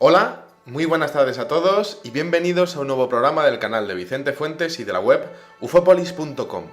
Hola, muy buenas tardes a todos y bienvenidos a un nuevo programa del canal de Vicente Fuentes y de la web ufopolis.com.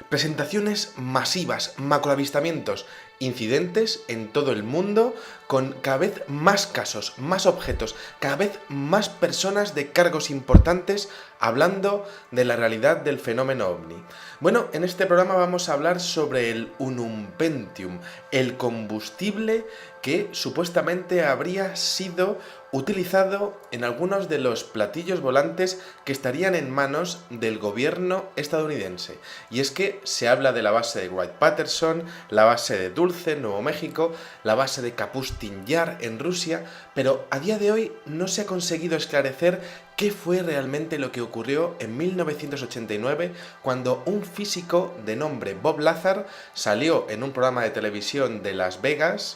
Presentaciones masivas, macroavistamientos, incidentes en todo el mundo con cada vez más casos, más objetos, cada vez más personas de cargos importantes hablando de la realidad del fenómeno ovni. Bueno, en este programa vamos a hablar sobre el Unumpentium, el combustible que supuestamente habría sido utilizado en algunos de los platillos volantes que estarían en manos del gobierno estadounidense. Y es que se habla de la base de Wright-Patterson, la base de Dulce, Nuevo México, la base de Kapustin Yar en Rusia, pero a día de hoy no se ha conseguido esclarecer qué fue realmente lo que ocurrió en 1989 cuando un físico de nombre Bob Lazar salió en un programa de televisión de Las Vegas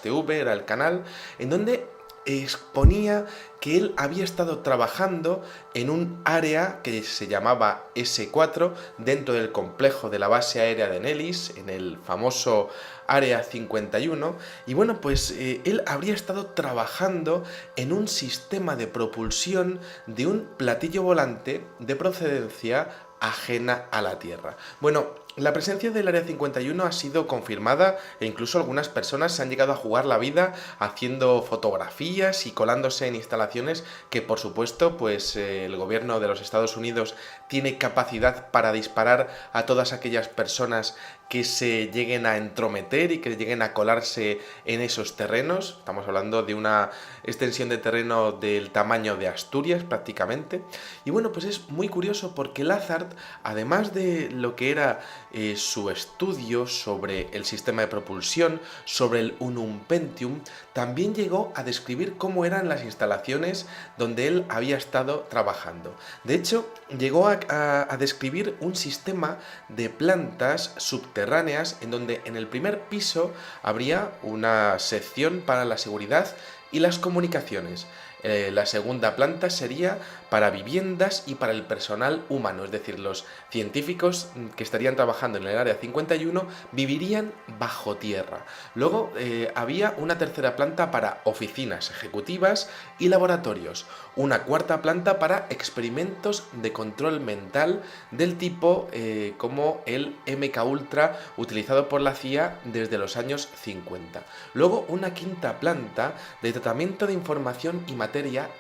TV era el canal, en donde exponía que él había estado trabajando en un área que se llamaba S4 dentro del complejo de la base aérea de Nellis, en el famoso Área 51, y bueno, pues él habría estado trabajando en un sistema de propulsión de un platillo volante de procedencia ajena a la Tierra. Bueno, la presencia del Área 51 ha sido confirmada e incluso algunas personas se han llegado a jugar la vida haciendo fotografías y colándose en instalaciones que, por supuesto, pues el gobierno de los Estados Unidos tiene capacidad para disparar a todas aquellas personas que se lleguen a entrometer y que lleguen a colarse en esos terrenos. Estamos hablando de una extensión de terreno del tamaño de Asturias prácticamente. Y bueno, pues es muy curioso porque Lazard, además de lo que era su estudio sobre el sistema de propulsión, sobre el Unumpentium, también llegó a describir cómo eran las instalaciones donde él había estado trabajando. De hecho, llegó a describir un sistema de plantas subterráneas en donde en el primer piso habría una sección para la seguridad y las comunicaciones. La segunda planta sería para viviendas y para el personal humano, es decir, los científicos que estarían trabajando en el Área 51 vivirían bajo tierra. Luego había una tercera planta para oficinas ejecutivas y laboratorios, una cuarta planta para experimentos de control mental del tipo como el MK Ultra utilizado por la CIA desde los años 50. Luego una quinta planta de tratamiento de información y materia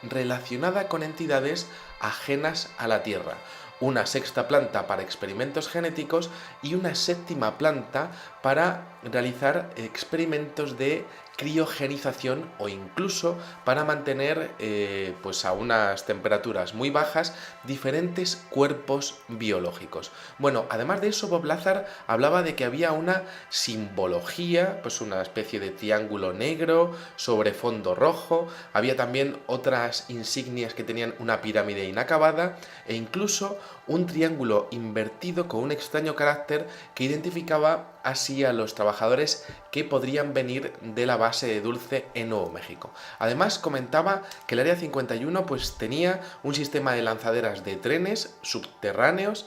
relacionada con entidades ajenas a la Tierra, una sexta planta para experimentos genéticos y una séptima planta para realizar experimentos de criogenización o incluso para mantener pues a unas temperaturas muy bajas diferentes cuerpos biológicos. Bueno, además de eso, Bob Lazar hablaba de que había una simbología, pues una especie de triángulo negro sobre fondo rojo, había también otras insignias que tenían una pirámide inacabada e incluso un triángulo invertido con un extraño carácter que identificaba así a los trabajadores que podrían venir de la base de Dulce en Nuevo México. Además comentaba que el Área 51 pues tenía un sistema de lanzaderas de trenes subterráneos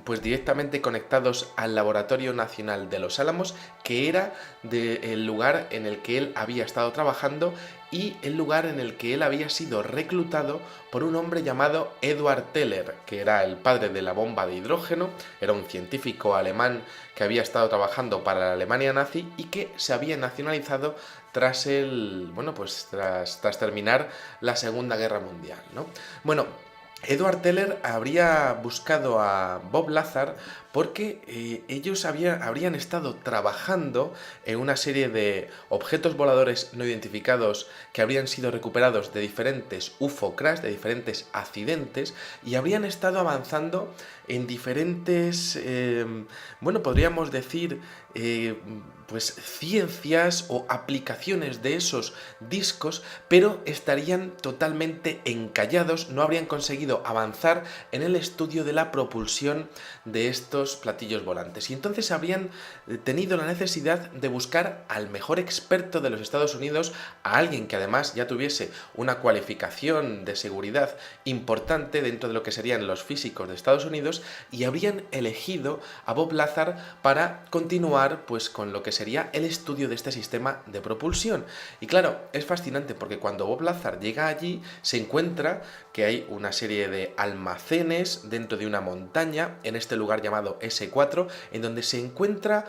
pues directamente conectados al Laboratorio Nacional de Los Álamos, que era el lugar en el que él había estado trabajando y el lugar en el que él había sido reclutado por un hombre llamado Edward Teller, que era el padre de la bomba de hidrógeno, era un científico alemán que había estado trabajando para la Alemania nazi y que se había nacionalizado tras tras terminar la Segunda Guerra Mundial, ¿no? Bueno, Edward Teller habría buscado a Bob Lazar porque ellos habrían estado trabajando en una serie de objetos voladores no identificados que habrían sido recuperados de diferentes UFO crash, de diferentes accidentes, y habrían estado avanzando en diferentes, podríamos decir, pues ciencias o aplicaciones de esos discos, pero estarían totalmente encallados, no habrían conseguido avanzar en el estudio de la propulsión de estos estos platillos volantes. Y entonces habrían tenido la necesidad de buscar al mejor experto de los Estados Unidos, a alguien que además ya tuviese una cualificación de seguridad importante dentro de lo que serían los físicos de Estados Unidos, y habrían elegido a Bob Lazar para continuar pues con lo que sería el estudio de este sistema de propulsión. Y claro, es fascinante porque cuando Bob Lazar llega allí se encuentra que hay una serie de almacenes dentro de una montaña en este lugar llamado S4, en donde se encuentra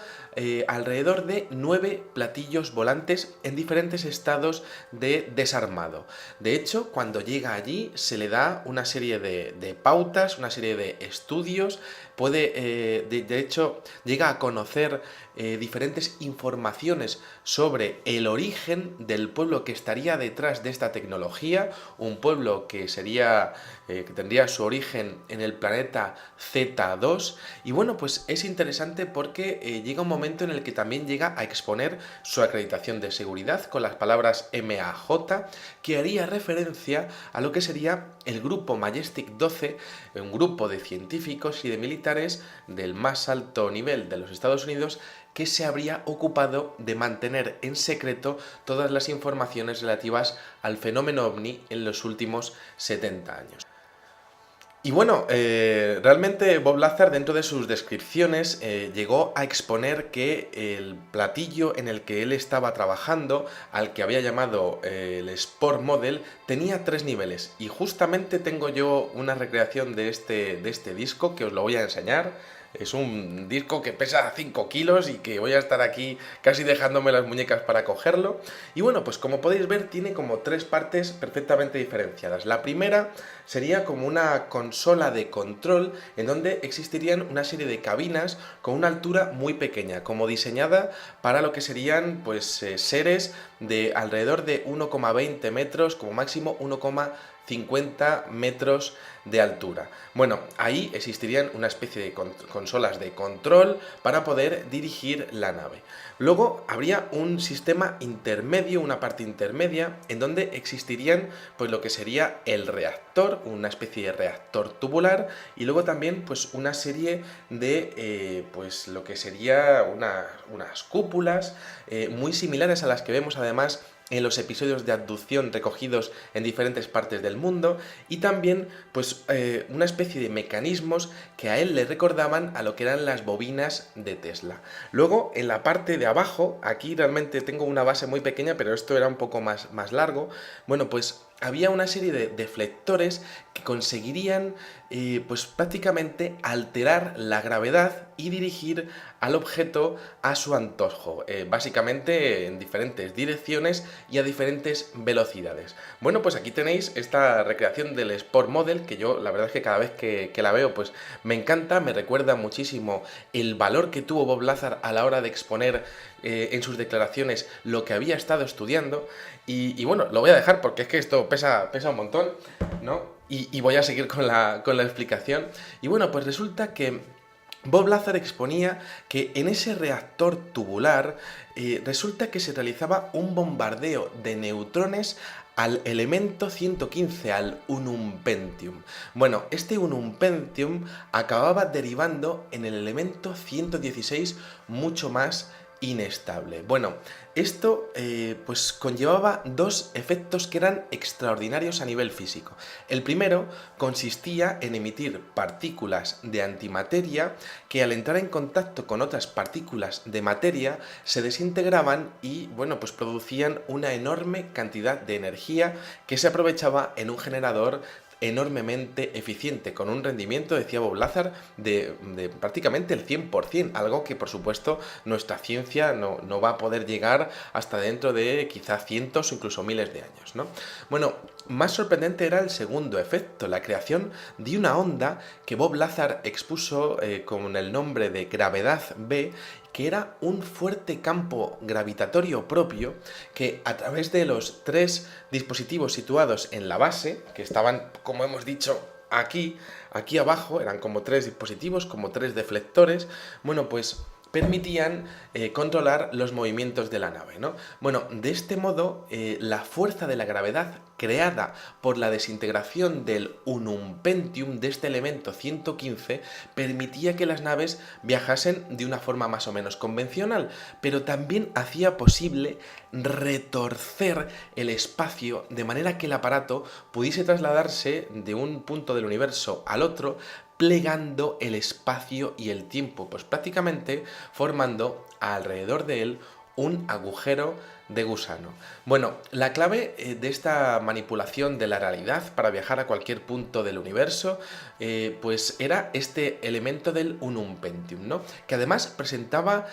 alrededor de 9 platillos volantes en diferentes estados de desarmado. De hecho, cuando llega allí se le da una serie de pautas, una serie de estudios, de hecho llega a conocer diferentes informaciones sobre el origen del pueblo que estaría detrás de esta tecnología, un pueblo que tendría su origen en el planeta Z2. Y bueno, pues es interesante porque llega un momento en el que también llega a exponer su acreditación de seguridad con las palabras MAJ, que haría referencia a lo que sería el grupo Majestic 12, un grupo de científicos y de militares del más alto nivel de los Estados Unidos, que se habría ocupado de mantener en secreto todas las informaciones relativas al fenómeno ovni en los últimos 70 años. Y bueno, realmente Bob Lazar, dentro de sus descripciones, llegó a exponer que el platillo en el que él estaba trabajando, al que había llamado el Sport Model, tenía 3 niveles. Y justamente tengo yo una recreación de este disco que os lo voy a enseñar. Es un disco que pesa 5 kilos y que voy a estar aquí casi dejándome las muñecas para cogerlo. Y bueno, pues como podéis ver, tiene como 3 partes perfectamente diferenciadas. La primera sería como una consola de control en donde existirían una serie de cabinas con una altura muy pequeña, como diseñada para lo que serían pues seres de alrededor de 1,20 metros, como máximo 1,50 metros de altura. Bueno, ahí existirían una especie de consolas de control para poder dirigir la nave. Luego habría un sistema intermedio, una parte intermedia, en donde existirían pues lo que sería el reactor, una especie de reactor tubular, y luego también pues una serie de pues lo que sería unas cúpulas muy similares a las que vemos además en los episodios de abducción recogidos en diferentes partes del mundo, y también pues una especie de mecanismos que a él le recordaban a lo que eran las bobinas de Tesla. Luego, en la parte de abajo, aquí realmente tengo una base muy pequeña, pero esto era un poco más largo, bueno, pues había una serie de deflectores que conseguirían pues prácticamente alterar la gravedad y dirigir al objeto a su antojo, básicamente en diferentes direcciones y a diferentes velocidades. Bueno, pues aquí tenéis esta recreación del Sport Model, que yo la verdad es que cada vez que la veo pues me encanta, me recuerda muchísimo el valor que tuvo Bob Lazar a la hora de exponer en sus declaraciones lo que había estado estudiando. Y bueno, lo voy a dejar porque es que esto pesa un montón, ¿no? Y voy a seguir con la explicación. Y bueno, pues resulta que Bob Lazar exponía que en ese reactor tubular resulta que se realizaba un bombardeo de neutrones al elemento 115, al unum-pentium. Bueno, este unum-pentium acababa derivando en el elemento 116 mucho más inestable. Bueno, esto pues conllevaba 2 efectos que eran extraordinarios a nivel físico. El primero consistía en emitir partículas de antimateria que al entrar en contacto con otras partículas de materia se desintegraban y bueno, pues producían una enorme cantidad de energía que se aprovechaba en un generador enormemente eficiente, con un rendimiento, decía Bob Lazar, de prácticamente el 100%, algo que por supuesto nuestra ciencia no va a poder llegar hasta dentro de quizá cientos o incluso miles de años, ¿no? Bueno, más sorprendente era el segundo efecto, la creación de una onda que Bob Lazar expuso con el nombre de gravedad B, que era un fuerte campo gravitatorio propio que a través de los 3 dispositivos situados en la base, que estaban, como hemos dicho, aquí abajo, eran como 3 dispositivos, como 3 deflectores, bueno, pues permitían controlar los movimientos de la nave, ¿no? Bueno, de este modo, la fuerza de la gravedad creada por la desintegración del unum pentium, de este elemento 115, permitía que las naves viajasen de una forma más o menos convencional, pero también hacía posible retorcer el espacio de manera que el aparato pudiese trasladarse de un punto del universo al otro, plegando el espacio y el tiempo, pues prácticamente formando alrededor de él un agujero de gusano. Bueno, la clave de esta manipulación de la realidad para viajar a cualquier punto del universo, pues era este elemento del unum pentium, ¿no? Que además presentaba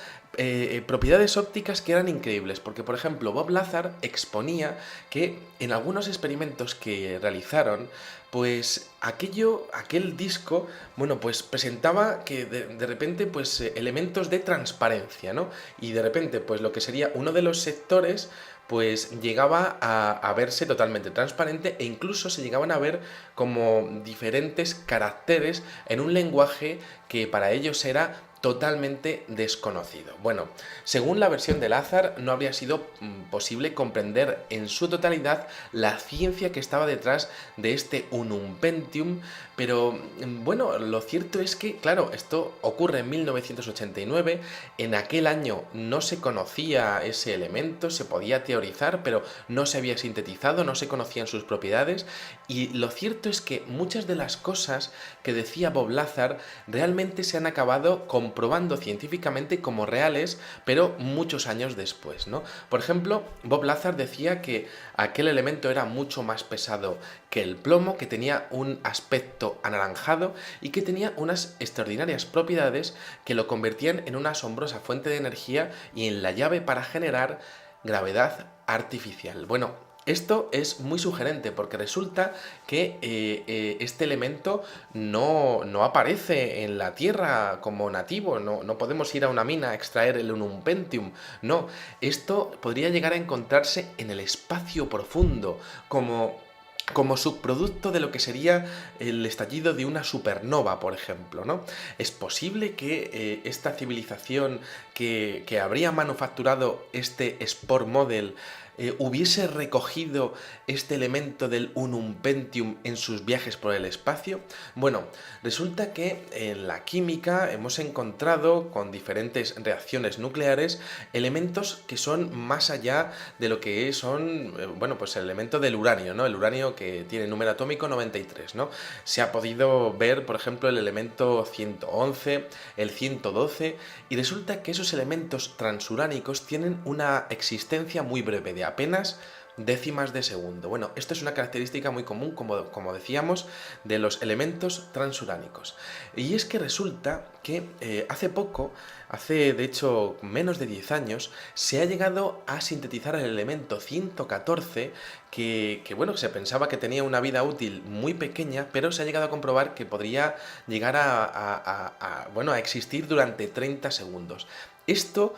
propiedades ópticas que eran increíbles, porque por ejemplo Bob Lazar exponía que en algunos experimentos que realizaron, pues aquel disco, bueno, pues presentaba que de repente, pues elementos de transparencia, ¿no? Y de repente, pues lo que sería uno de los sectores, pues llegaba a verse totalmente transparente e incluso se llegaban a ver como diferentes caracteres en un lenguaje que para ellos era totalmente desconocido. Bueno, según la versión de Lazar, no habría sido posible comprender en su totalidad la ciencia que estaba detrás de este unum pentium, pero bueno, lo cierto es que, claro, esto ocurre en 1989, en aquel año no se conocía ese elemento, se podía teorizar, pero no se había sintetizado, no se conocían sus propiedades, y lo cierto es que muchas de las cosas que decía Bob Lazar realmente se han acabado comprobando científicamente como reales, pero muchos años después, ¿no? Por ejemplo, Bob Lazar decía que aquel elemento era mucho más pesado que el plomo, que tenía un aspecto anaranjado y que tenía unas extraordinarias propiedades que lo convertían en una asombrosa fuente de energía y en la llave para generar gravedad artificial. Bueno, esto es muy sugerente porque resulta que este elemento no aparece en la Tierra como nativo, no podemos ir a una mina a extraer el unum pentium, no, esto podría llegar a encontrarse en el espacio profundo, como subproducto de lo que sería el estallido de una supernova, por ejemplo, ¿no? Es posible que esta civilización que habría manufacturado este Spore Model hubiese recogido este elemento del unum pentium en sus viajes por el espacio. Bueno, resulta que en la química hemos encontrado con diferentes reacciones nucleares elementos que son más allá de lo que son, bueno, pues el elemento del uranio, ¿no? El uranio que tiene número atómico 93, ¿no? Se ha podido ver, por ejemplo, el elemento 111, el 112, y resulta que esos elementos transuránicos tienen una existencia muy breve, de apenas décimas de segundo. Bueno, esto es una característica muy común, como decíamos, de los elementos transuránicos. Y es que resulta que hace de hecho menos de 10 años, se ha llegado a sintetizar el elemento 114, bueno, se pensaba que tenía una vida útil muy pequeña, pero se ha llegado a comprobar que podría llegar a existir durante 30 segundos. Esto,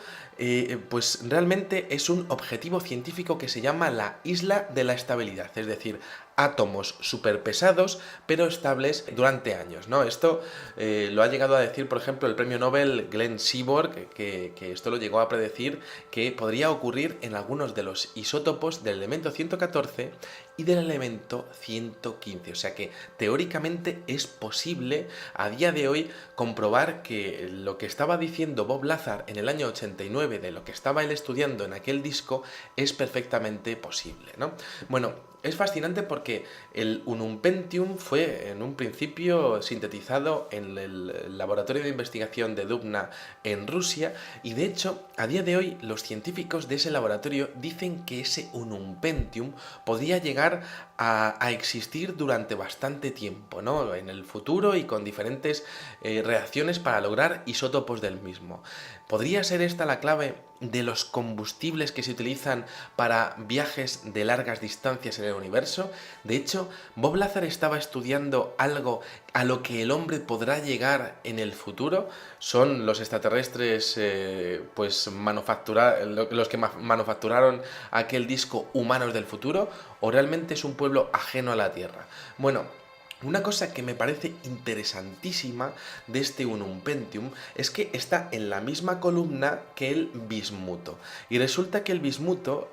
pues realmente es un objetivo científico que se llama la isla de la estabilidad, es decir, átomos superpesados pero estables durante años, ¿no? Esto lo ha llegado a decir, por ejemplo, el premio Nobel Glenn Seaborg, que esto lo llegó a predecir que podría ocurrir en algunos de los isótopos del elemento 114 y del elemento 115. O sea que teóricamente es posible a día de hoy comprobar que lo que estaba diciendo Bob Lazar en el año 89 de lo que estaba él estudiando en aquel disco es perfectamente posible, ¿no? Bueno, es fascinante porque el unum pentium fue en un principio sintetizado en el laboratorio de investigación de Dubna en Rusia, y de hecho a día de hoy los científicos de ese laboratorio dicen que ese unum pentium podría llegar a existir durante bastante tiempo, ¿no? En el futuro y con diferentes reacciones para lograr isótopos del mismo. ¿Podría ser esta la clave de los combustibles que se utilizan para viajes de largas distancias en el universo? De hecho, Bob Lazar estaba estudiando algo a lo que el hombre podrá llegar en el futuro. ¿Son los extraterrestres los que manufacturaron aquel disco Humanos del Futuro? ¿O realmente es un pueblo ajeno a la Tierra? Bueno, Una cosa que me parece interesantísima de este Unum Pentium es que está en la misma columna que el bismuto. Y resulta que el bismuto,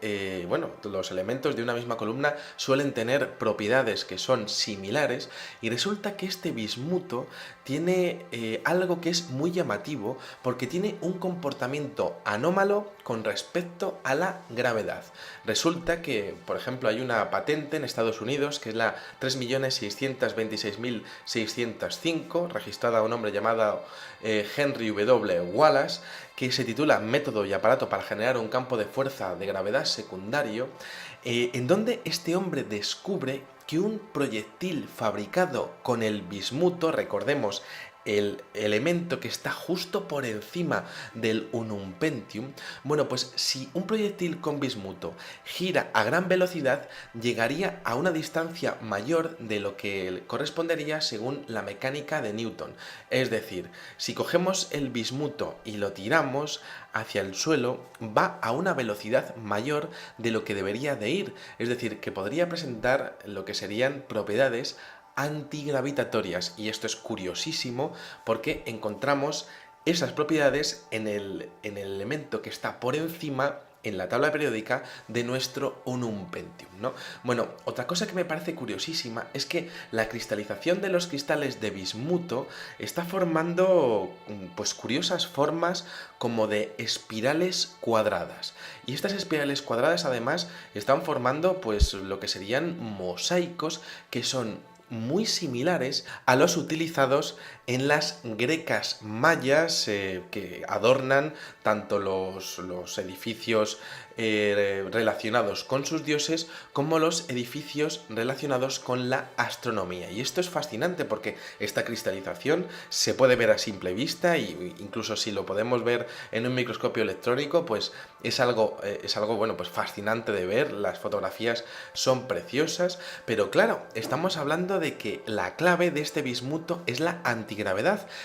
los elementos de una misma columna suelen tener propiedades que son similares, y resulta que este bismuto tiene algo que es muy llamativo porque tiene un comportamiento anómalo con respecto a la gravedad. Resulta que, por ejemplo, hay una patente en Estados Unidos que es la 3.626.605, registrada a un hombre llamado Henry W. Wallace, que se titula Método y aparato para generar un campo de fuerza de gravedad secundario, en donde este hombre descubre que un proyectil fabricado con el bismuto, recordemos, el elemento que está justo por encima del Unum Pentium, bueno, pues si un proyectil con bismuto gira a gran velocidad, llegaría a una distancia mayor de lo que correspondería según la mecánica de Newton. Es decir, si cogemos el bismuto y lo tiramos hacia el suelo, va a una velocidad mayor de lo que debería de ir. Es decir, que podría presentar lo que serían propiedades antigravitatorias, y esto es curiosísimo porque encontramos esas propiedades en el elemento que está por encima en la tabla periódica de nuestro Unum Pentium, ¿no? Bueno, otra cosa que me parece curiosísima es que la cristalización de los cristales de bismuto está formando pues curiosas formas como de espirales cuadradas, y estas espirales cuadradas además están formando pues lo que serían mosaicos que son muy similares a los utilizados en las grecas mayas que adornan tanto los edificios relacionados con sus dioses como los edificios relacionados con la astronomía. Y esto es fascinante porque esta cristalización se puede ver a simple vista, y incluso si lo podemos ver en un microscopio electrónico, pues es algo bueno, pues fascinante de ver. Las fotografías son preciosas, pero claro, estamos hablando de que la clave de este bismuto es la antigravedad,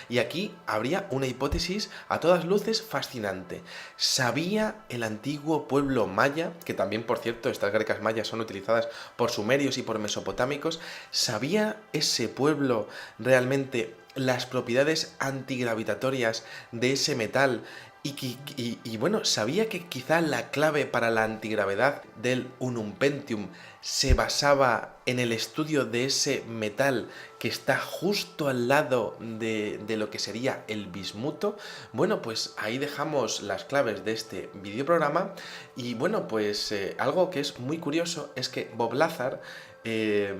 y aquí habría una hipótesis a todas luces fascinante. ¿Sabía el antiguo pueblo maya, que también, por cierto, estas grecas mayas son utilizadas por sumerios y por mesopotámicos, sabía ese pueblo realmente las propiedades antigravitatorias de ese metal? Y bueno, sabía que quizá la clave para la antigravedad del Unum Pentium se basaba en el estudio de ese metal que está justo al lado de lo que sería el bismuto. Bueno, pues ahí dejamos las claves de este videoprograma. Y bueno, pues algo que es muy curioso es que Bob Lazar, que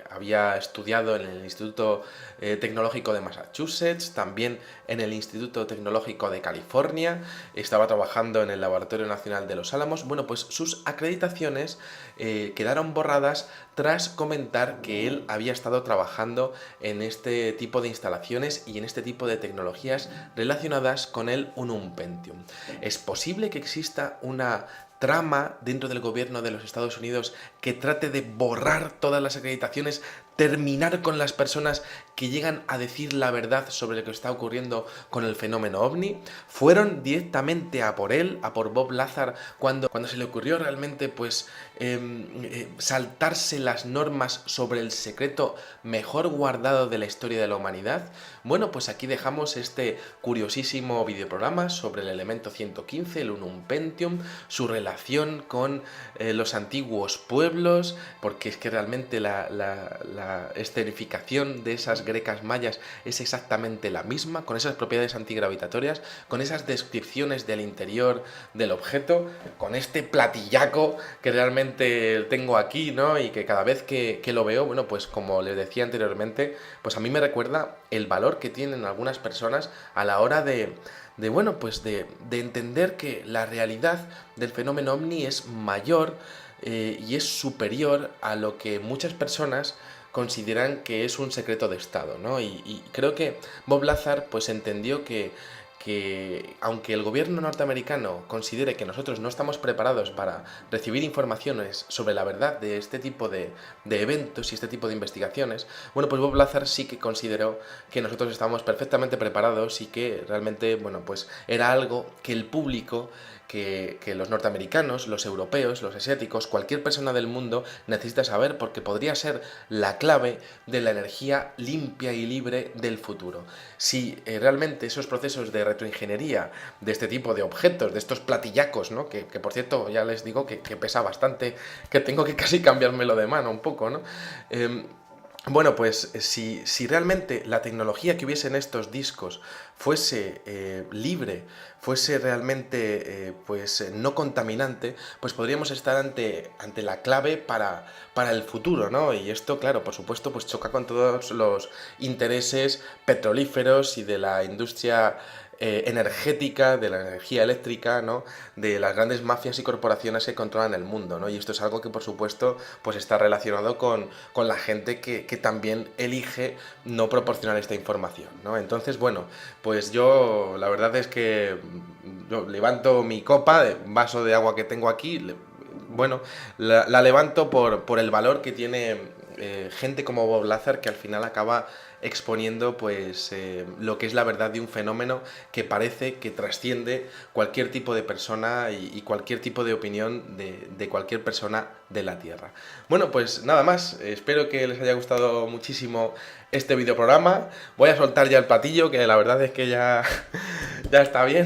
había estudiado en el Instituto Tecnológico de Massachusetts, también en el Instituto Tecnológico de California, estaba trabajando en el Laboratorio Nacional de Los Álamos. Bueno, pues sus acreditaciones quedaron borradas tras comentar que él había estado trabajando en este tipo de instalaciones y en este tipo de tecnologías relacionadas con el Unum Pentium. ¿Es posible que exista una trama dentro del gobierno de los Estados Unidos que trate de borrar todas las acreditaciones, terminar con las personas que llegan a decir la verdad sobre lo que está ocurriendo con el fenómeno ovni? ¿Fueron directamente a por él, a por Bob Lazar, cuando se le ocurrió realmente pues saltarse las normas sobre el secreto mejor guardado de la historia de la humanidad? Bueno, pues aquí dejamos este curiosísimo videoprograma sobre el elemento 115, el Unum Pentium, su relación con los antiguos pueblos, porque es que realmente la escenificación de esas grecas mayas es exactamente la misma, con esas propiedades antigravitatorias, con esas descripciones del interior del objeto, con este platillaco que realmente tengo aquí, ¿no? Y que cada vez que lo veo, bueno, pues como les decía anteriormente, pues a mí me recuerda el valor que tienen algunas personas a la hora de entender que la realidad del fenómeno ovni es mayor y es superior a lo que muchas personas consideran que es un secreto de Estado, ¿no? Y creo que Bob Lazar pues entendió que que aunque el gobierno norteamericano considere que nosotros no estamos preparados para recibir informaciones sobre la verdad de este tipo de eventos y este tipo de investigaciones, bueno, pues Bob Lazar sí que consideró que nosotros estábamos perfectamente preparados y que realmente, bueno, pues era algo que el público, que los norteamericanos, los europeos, los asiáticos, cualquier persona del mundo necesita saber, porque podría ser la clave de la energía limpia y libre del futuro. Si realmente esos procesos de retroingeniería de este tipo de objetos, de estos platillacos, ¿no? Que por cierto ya les digo que pesa bastante, que tengo que casi cambiármelo de mano un poco, ¿no? Bueno, pues si realmente la tecnología que hubiese en estos discos fuese libre, fuese realmente pues no contaminante, pues podríamos estar ante la clave para el futuro, ¿no? Y esto, claro, por supuesto, pues choca con todos los intereses petrolíferos y de la industria energética, de la energía eléctrica, ¿no? De las grandes mafias y corporaciones que controlan el mundo, ¿no? Y esto es algo que, por supuesto, pues está relacionado con la gente que también elige no proporcionar esta información, ¿no? Entonces, bueno, pues yo la verdad es que yo levanto mi copa, un vaso de agua que tengo aquí, bueno, la levanto por el valor que tiene gente como Bob Lazar, que al final acaba exponiendo pues lo que es la verdad de un fenómeno que parece que trasciende cualquier tipo de persona y cualquier tipo de opinión de cualquier persona de la Tierra. Bueno, pues nada más, espero que les haya gustado muchísimo este videoprograma. Voy a soltar ya el platillo, que la verdad es que ya está bien.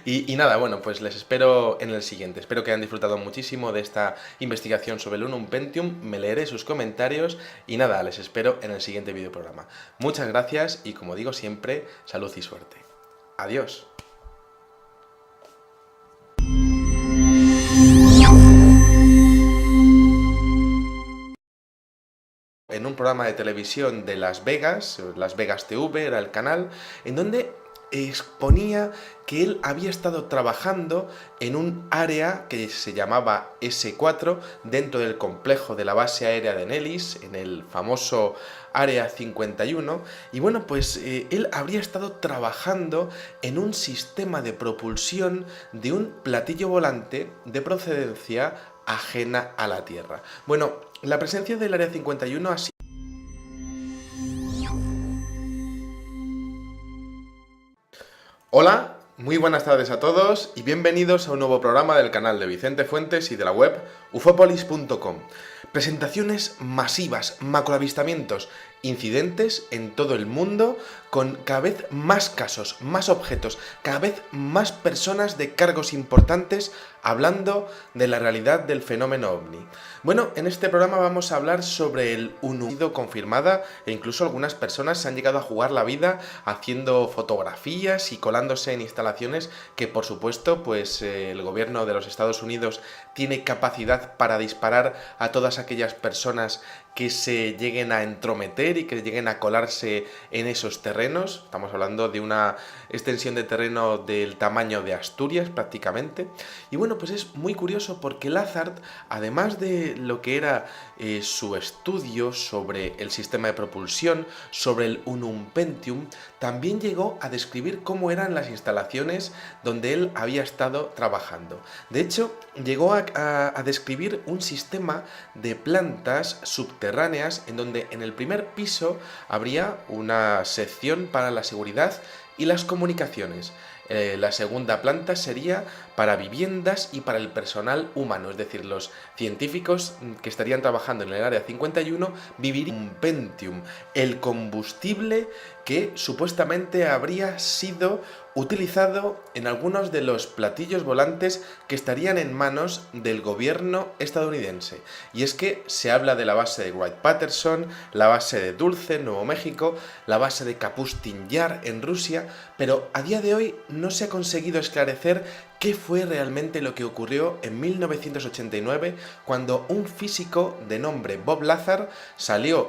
Y nada, bueno, pues les espero en el siguiente. Espero que hayan disfrutado muchísimo de esta investigación sobre el Unum Pentium. Me leeré sus comentarios y nada, les espero en el siguiente videoprograma. Muchas gracias y, como digo siempre, salud y suerte. Adiós. En un programa de televisión de Las Vegas TV era el canal, en donde exponía que él había estado trabajando en un área que se llamaba S4 dentro del complejo de la base aérea de Nellis, en el famoso Área 51, y bueno, pues él habría estado trabajando en un sistema de propulsión de un platillo volante de procedencia ajena a la Tierra. Bueno, la presencia del Área 51 ha sido... Hola, muy buenas tardes a todos y bienvenidos a un nuevo programa del canal de Vicente Fuentes y de la web ufopolis.com. Presentaciones masivas, macroavistamientos, incidentes en todo el mundo, con cada vez más casos, más objetos, cada vez más personas de cargos importantes hablando de la realidad del fenómeno OVNI. Bueno, en este programa vamos a hablar sobre el UNU confirmada, e incluso algunas personas se han llegado a jugar la vida haciendo fotografías y colándose en instalaciones que, por supuesto, pues el gobierno de los Estados Unidos tiene capacidad para disparar a todas aquellas personas que se lleguen a entrometer y que lleguen a colarse en esos terrenos. Estamos hablando de una extensión de terreno del tamaño de Asturias prácticamente. Y bueno, pues es muy curioso porque Lazar, además de lo que era su estudio sobre el sistema de propulsión, sobre el Unum Pentium, también llegó a describir cómo eran las instalaciones donde él había estado trabajando. De hecho, llegó a describir un sistema de plantas subterráneas en donde en el primer piso habría una sección para la seguridad y las comunicaciones. La segunda planta sería para viviendas y para el personal humano, es decir, los científicos que estarían trabajando en el Área 51 vivirían un Pentium, el combustible que supuestamente habría sido utilizado en algunos de los platillos volantes que estarían en manos del gobierno estadounidense. Y es que se habla de la base de Wright-Patterson, la base de Dulce, en Nuevo México, la base de Kapustin Yar en Rusia, pero a día de hoy no se ha conseguido esclarecer qué fue realmente lo que ocurrió en 1989 cuando un físico de nombre Bob Lazar salió